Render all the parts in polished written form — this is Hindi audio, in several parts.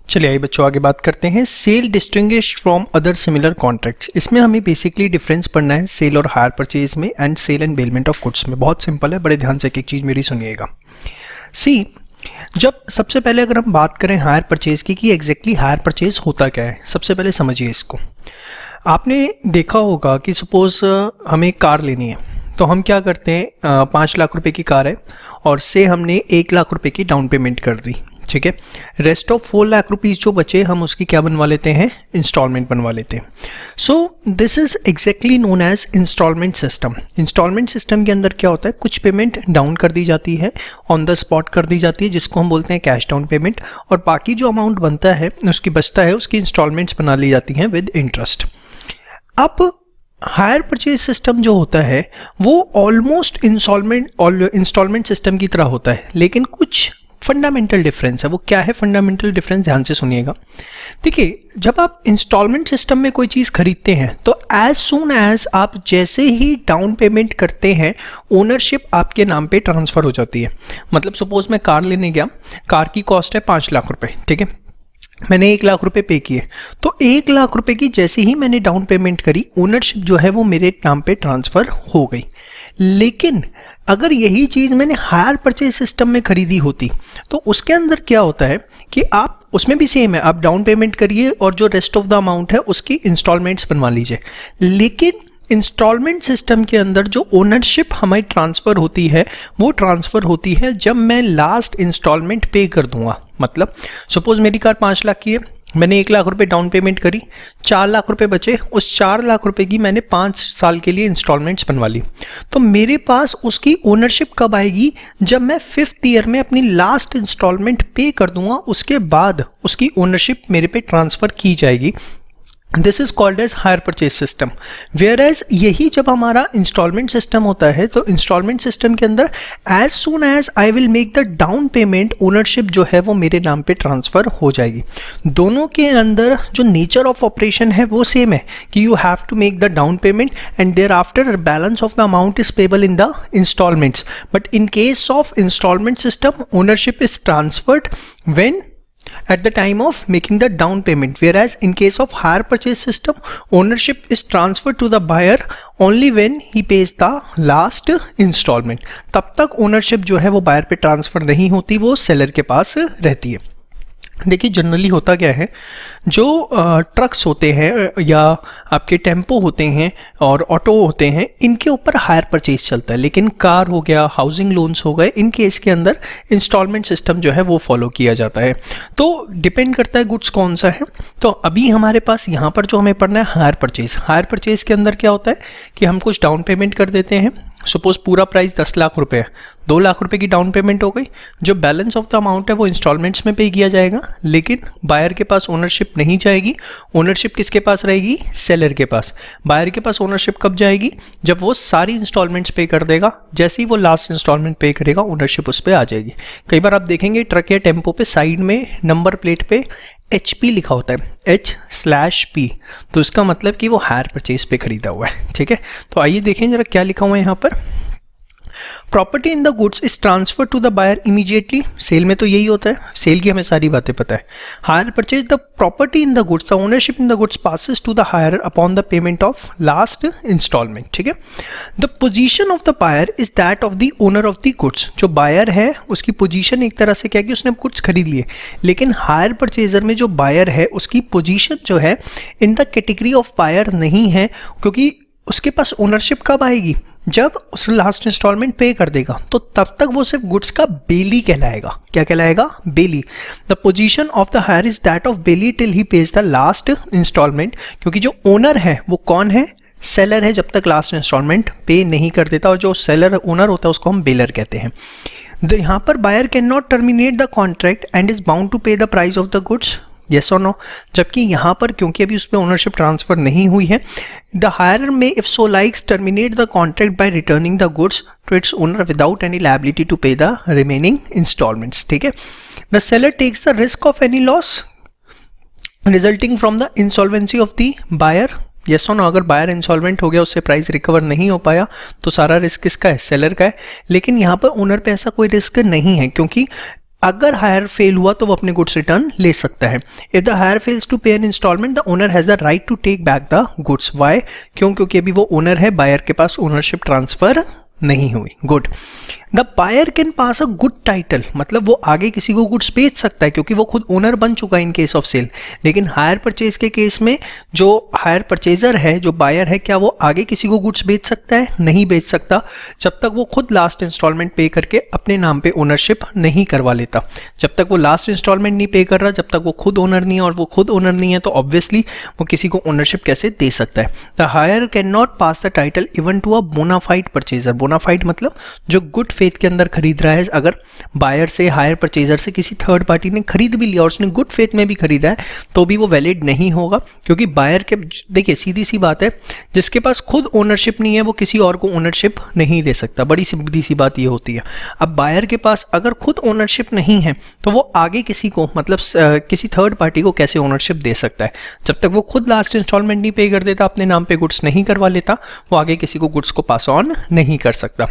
चलिए आइए बच्चों आगे बात करते हैं sale distinguish from other similar contracts. इसमें हमें बेसिकली डिफरेंस पढ़ना है सेल और हायर परचेज में and sale and bailment of goods में। बहुत सिंपल है, बड़े ध्यान से एक चीज़ मेरी सुनिएगा। सी, जब सबसे पहले अगर हम बात करें हायर परचेज की कि एग्जैक्टली हायर परचेज होता क्या है, सबसे पहले समझिए इसको। आपने देखा होगा कि सपोज हमें कार लेनी है तो हम क्या करते हैं, 5 लाख रुपए की कार है और से हमने 1 लाख रुपए की डाउन पेमेंट कर दी, ठीक है। रेस्ट ऑफ 4 लाख रुपीज़ जो बचे हम उसकी क्या बनवा लेते हैं, इंस्टॉलमेंट बनवा लेते हैं। So this is exactly known as instalment system. Instalment system के अंदर क्या होता है, कुछ पेमेंट डाउन कर दी जाती है, ऑन द स्पॉट कर दी जाती है, जिसको हम बोलते हैं कैश डाउन पेमेंट, और बाकी जो अमाउंट बनता है उसकी बचता है उसकी इंस्टॉलमेंट्स बना ली जाती हैं विद इंटरेस्ट। अब हायर परचेज सिस्टम जो होता है वो ऑलमोस्ट इंस्टॉलमेंट सिस्टम की तरह होता है, लेकिन कुछ फंडामेंटल डिफरेंस है। वो क्या है फंडामेंटल डिफरेंस, ध्यान से सुनिएगा। देखिए, जब आप इंस्टॉलमेंट सिस्टम में कोई चीज़ खरीदते हैं तो एज सून एज आप जैसे ही डाउन पेमेंट करते हैं ओनरशिप आपके नाम पे ट्रांसफ़र हो जाती है। मतलब सपोज मैं कार लेने गया, कार की कॉस्ट है 5 लाख रुपए, ठीक है। मैंने 1 लाख रुपए पे किए, तो 1 लाख रुपए की जैसे ही मैंने डाउन पेमेंट करी ओनरशिप जो है वो मेरे नाम पे ट्रांसफ़र हो गई। लेकिन अगर यही चीज़ मैंने हायर परचेज सिस्टम में खरीदी होती तो उसके अंदर क्या होता है कि आप उसमें भी सेम है, आप डाउन पेमेंट करिए और जो रेस्ट ऑफ द अमाउंट है उसकी इंस्टॉलमेंट्स बनवा लीजिए। लेकिन इंस्टॉलमेंट सिस्टम के अंदर जो ओनरशिप हमारी ट्रांसफ़र होती है वो ट्रांसफ़र होती है जब मैं लास्ट इंस्टॉलमेंट पे कर दूंगा। मतलब सपोज मेरी कार 5 लाख की है, मैंने 1 लाख रुपए डाउन पेमेंट करी, 4 लाख रुपए बचे, उस 4 लाख रुपए की मैंने 5 साल के लिए इंस्टॉलमेंट्स बनवा ली। तो मेरे पास उसकी ओनरशिप कब आएगी, जब मैं 5th ईयर में अपनी लास्ट इंस्टॉलमेंट पे कर दूंगा, उसके बाद उसकी ओनरशिप मेरे पे ट्रांसफ़र की जाएगी। This is called as hire purchase system. Whereas यही जब हमारा इंस्टॉलमेंट सिस्टम होता है तो इंस्टॉलमेंट सिस्टम के अंदर as soon as I will make the down payment ownership जो है वो मेरे नाम पे ट्रांसफ़र हो जाएगी। दोनों के अंदर जो नेचर ऑफ ऑपरेशन है वो सेम है कि you have to make the down payment and thereafter balance of the amount is payable in the instalments. But in case of instalment system ownership is transferred when at the time of making the down payment, whereas in case of hire purchase system ownership is transferred to the buyer only when he pays the last installment। तब तक ओनरशिप जो है वो बायर पे ट्रांसफ़र नहीं होती, वो सेलर के पास रहती है। देखिए जनरली होता क्या है, जो ट्रक्स होते हैं या आपके टेम्पो होते हैं और ऑटो होते हैं, इनके ऊपर हायर परचेज चलता है। लेकिन कार हो गया, हाउसिंग लोन्स हो गए, इन केस के अंदर इंस्टॉलमेंट सिस्टम जो है वो फॉलो किया जाता है। तो डिपेंड करता है गुड्स कौन सा है। तो अभी हमारे पास यहाँ पर जो हमें पढ़ना है हायर परचेज। हायर परचेज के अंदर क्या होता है कि हम कुछ डाउन पेमेंट कर देते हैं। सपोज पूरा प्राइस 10 लाख रुपए है, 2 लाख रुपए की डाउन पेमेंट हो गई, जो बैलेंस ऑफ द अमाउंट है वो इंस्टॉलमेंट्स में पे किया जाएगा, लेकिन बायर के पास ओनरशिप नहीं जाएगी। ओनरशिप किसके पास रहेगी, सेलर के पास। बायर के पास ओनरशिप कब जाएगी, जब वो सारी इंस्टॉलमेंट्स पे कर देगा। जैसे ही वो लास्ट इंस्टॉलमेंट पे करेगा ओनरशिप उस पर आ जाएगी। कई बार आप देखेंगे ट्रक या टेम्पो पे साइड में नंबर प्लेट पे HP लिखा होता है, H/P, तो इसका मतलब कि वो हायर परचेज पे खरीदा हुआ है, ठीक है। तो आइए देखें जरा क्या लिखा हुआ है यहाँ पर। Property in the goods is transfer to the buyer immediately. Sale में तो यही होता है, सेल की हमें सारी बातें पता है। Hire purchase, the property in the goods, the ownership in the goods passes to the hirer upon the payment of last instalment, ठीक है। The position of the buyer is that of the owner of the goods. जो बायर है उसकी पोजीशन एक तरह से क्या कि उसने गुड्स खरीद लिए, लेकिन हायर परचेजर में जो बायर है उसकी पोजीशन जो है in the category of buyer नहीं है, क्योंकि उसके पास ओनरशिप कब आएगी, जब उस लास्ट इंस्टॉलमेंट पे कर देगा। तो तब तक वो सिर्फ गुड्स का बेली कहलाएगा। क्या कहलाएगा, bailee. The position of the hirer is that of bailee till he pays the last instalment, क्योंकि जो ओनर है वो कौन है, सेलर है, जब तक लास्ट इंस्टॉलमेंट पे नहीं कर देता। और जो सेलर ओनर होता है उसको हम बेलर कहते हैं। यहाँ पर buyer can not terminate the contract and is bound to pay the price of the goods, yes और नो। जबकि यहाँ पर क्योंकि अभी उस पर ओनरशिप ट्रांसफर नहीं हुई है, द हायर में if so likes terminate the contract by returning the goods to its owner without any liability to pay the remaining instalments, ठीक है। The seller takes the risk of any loss resulting from the insolvency of the buyer, yes और नो। अगर बायर इंसॉल्वेंट हो गया, उससे प्राइस रिकवर नहीं हो पाया, तो सारा रिस्क किसका है, सेलर का है। लेकिन यहाँ पर ओनर पे ऐसा कोई रिस्क नहीं है, क्योंकि अगर हायर फेल हुआ तो वो अपने गुड्स रिटर्न ले सकता है। If the hirer fails to pay an instalment the owner has the right to take back the goods. Why? क्योंकि अभी वो ओनर है, बायर के पास ओनरशिप ट्रांसफर नहीं हुई। Good. The buyer can pass a good title, मतलब वो आगे किसी को गुड्स बेच सकता है क्योंकि वो खुद ओनर बन चुका है इन केस ऑफ सेल। लेकिन हायर परचेज के केस में जो हायर परचेजर है, जो बायर है, क्या वो आगे किसी को गुड्स बेच सकता है? नहीं बेच सकता, जब तक वो खुद लास्ट इंस्टॉलमेंट पे करके अपने नाम पे ओनरशिप नहीं करवा लेता। जब तक वो लास्ट इंस्टॉलमेंट नहीं पे कर रहा, जब तक वो खुद ओनर नहीं है, और वो खुद ओनर नहीं है तो ऑब्वियसली वो किसी को ओनरशिप कैसे दे सकता है। The hirer can not pass the title even to a bona fide purchaser. Bona fide मतलब जो गुड फेथ के अंदर खरीद रहा है। अगर बायर से, हायर परचेजर से किसी थर्ड पार्टी ने खरीद भी लिया और उसने गुड फेथ में भी खरीदा है तो भी वो वैलिड नहीं होगा, क्योंकि बायर के, देखिए सीधी सी बात है, जिसके पास खुद ओनरशिप नहीं है वो किसी और को ओनरशिप नहीं दे सकता। बड़ी सीधी सी बात ये होती है। अब बायर के पास अगर खुद ओनरशिप नहीं है तो वो आगे किसी को, मतलब किसी थर्ड पार्टी को कैसे ओनरशिप दे सकता है? जब तक वो खुद लास्ट इंस्टॉलमेंट नहीं पे कर देता, अपने नाम पे गुड्स नहीं करवा लेता, वो आगे किसी को गुड्स को पास ऑन नहीं कर सकता।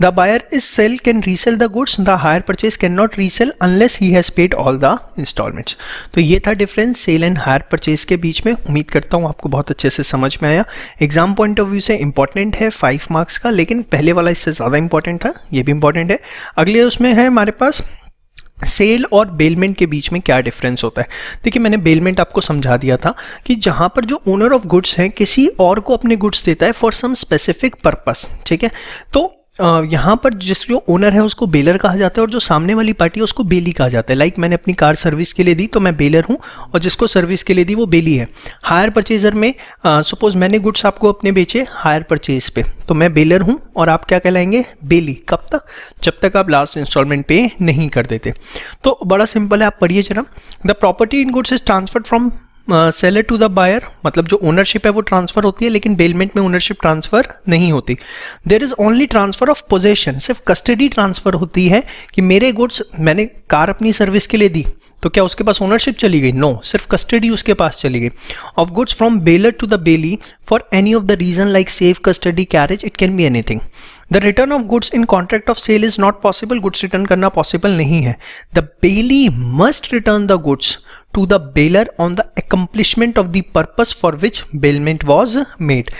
The buyer is sell can resell the goods. The hire purchase cannot resell unless he has paid all the installments. तो ये था difference sale and hire purchase के बीच में। उम्मीद करता हूँ आपको बहुत अच्छे से समझ में आया। एग्जाम पॉइंट ऑफ व्यू से इंपॉर्टेंट है 5 मार्क्स का, लेकिन पहले वाला इससे ज़्यादा इंपॉर्टेंट था, ये भी इंपॉर्टेंट है। अगले उसमें है हमारे पास सेल और बेलमेंट के बीच में क्या डिफरेंस होता है। देखिए मैंने बेलमेंट आपको समझा दिया था कि जहाँ पर जो ओनर ऑफ गुड्स हैं किसी और को अपने गुड्स देता है फॉर सम स्पेसिफिक पर्पस, ठीक है। तो यहाँ पर जिस जो ओनर है उसको बेलर कहा जाता है और जो सामने वाली पार्टी है उसको बेली कहा जाता है। लाइक मैंने अपनी कार सर्विस के लिए दी तो मैं बेलर हूँ और जिसको सर्विस के लिए दी वो बेली है। हायर परचेजर में सपोज मैंने गुड्स आपको अपने बेचे हायर परचेज पे, तो मैं बेलर हूँ और आप क्या कहलाएंगे? बेली। कब तक? जब तक आप लास्ट इंस्टॉलमेंट पे नहीं कर देते। तो बड़ा सिंपल है, आप पढ़िए जरा। The property in goods is transferred from seller to the buyer, मतलब जो ओनरशिप है वो ट्रांसफर होती है, लेकिन बेलमेंट में ओनरशिप ट्रांसफर नहीं होती। There is only transfer of possession, सिर्फ कस्टडी ट्रांसफर होती है कि मेरे गुड्स, मैंने कार अपनी सर्विस के लिए दी तो क्या उसके पास ओनरशिप चली गई? नो, सिर्फ कस्टडी उसके पास चली गई। Of goods from bailor to the bailee for any of the reason like safe custody, carriage, it can be anything. The return of goods in contract of sale is not possible, goods return करना पॉसिबल नहीं है। The bailee must return the goods to the bailor on the accomplishment of the purpose for which bailment was made।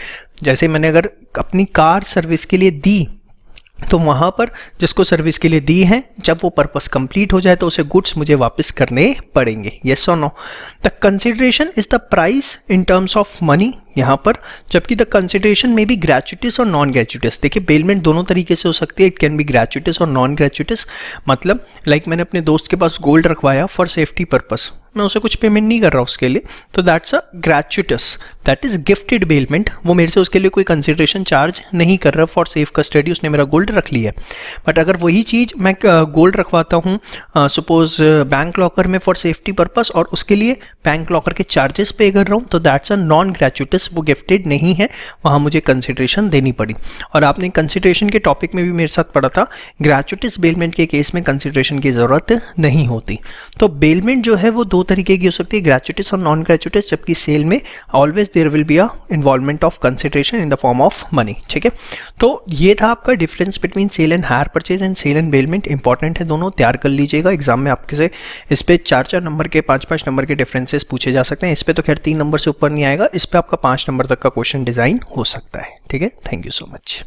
जैसे मैंने अगर अपनी कार सर्विस के लिए दी तो वहाँ पर जिसको सर्विस के लिए दी है, जब वो पर्पस कंप्लीट हो जाए तो उसे गुड्स मुझे वापस करने पड़ेंगे। येस और no? The consideration is the price in terms of money यहाँ पर, जबकि द कंसिडरेशन में भी ग्रेचुइटिस और नॉन ग्रेचुइटिस। देखिए बेलमेंट दोनों तरीके से हो सकती है, इट कैन बी ग्रेचुइटिस और नॉन ग्रेचुइटिस। मतलब लाइक मैंने अपने दोस्त के पास गोल्ड रखवाया फॉर सेफ्टी पर्पस, मैं उसे कुछ पेमेंट नहीं कर रहा उसके लिए, तो that's a gratuitous, that is gifted bailment. वो मेरे से उसके लिए कोई कंसिडरेशन चार्ज नहीं कर रहा फॉर सेफ कस्टडी, उसने मेरा गोल्ड रख लिया। बट अगर वही चीज़ मैं गोल्ड रखवाता हूँ सपोज बैंक लॉकर में फॉर सेफ्टी पर्पस और उसके लिए बैंक लॉकर के चार्जेस पे कर रहा हूँ, तो दैट्स अ नॉन ग्रेचुइटिस, वो गिफ्टेड नहीं है, वहाँ मुझे कंसिडरेशन देनी पड़ी। और आपने कंसिडरेशन के टॉपिक में भी मेरे साथ पढ़ा था, ग्रेचुइटिस बेलमेंट के केस में कंसिडरेशन की ज़रूरत नहीं होती। तो बेलमेंट जो है वो दो तरीके की हो सकती है, ग्रेचुइटिस और नॉन ग्रेचुइटिस, जबकि सेल में always there will be a involvement of consideration in the form of money. ठीक है, तो ये था आपका difference between sale and hire purchase and sale and bailment. Important है, दोनों तैयार कर लीजिएगा। एग्जाम में आपके से इस पे 4-4 नंबर के 5-5 नंबर के डिफरेंसेस पूछे जा सकते हैं। इस पे तो खैर 3 नंबर से ऊपर नहीं आएगा, इस पे आपका 5 नंबर तक का क्वेश्चन डिजाइन हो सकता है। ठीक है, थैंक यू सो मच।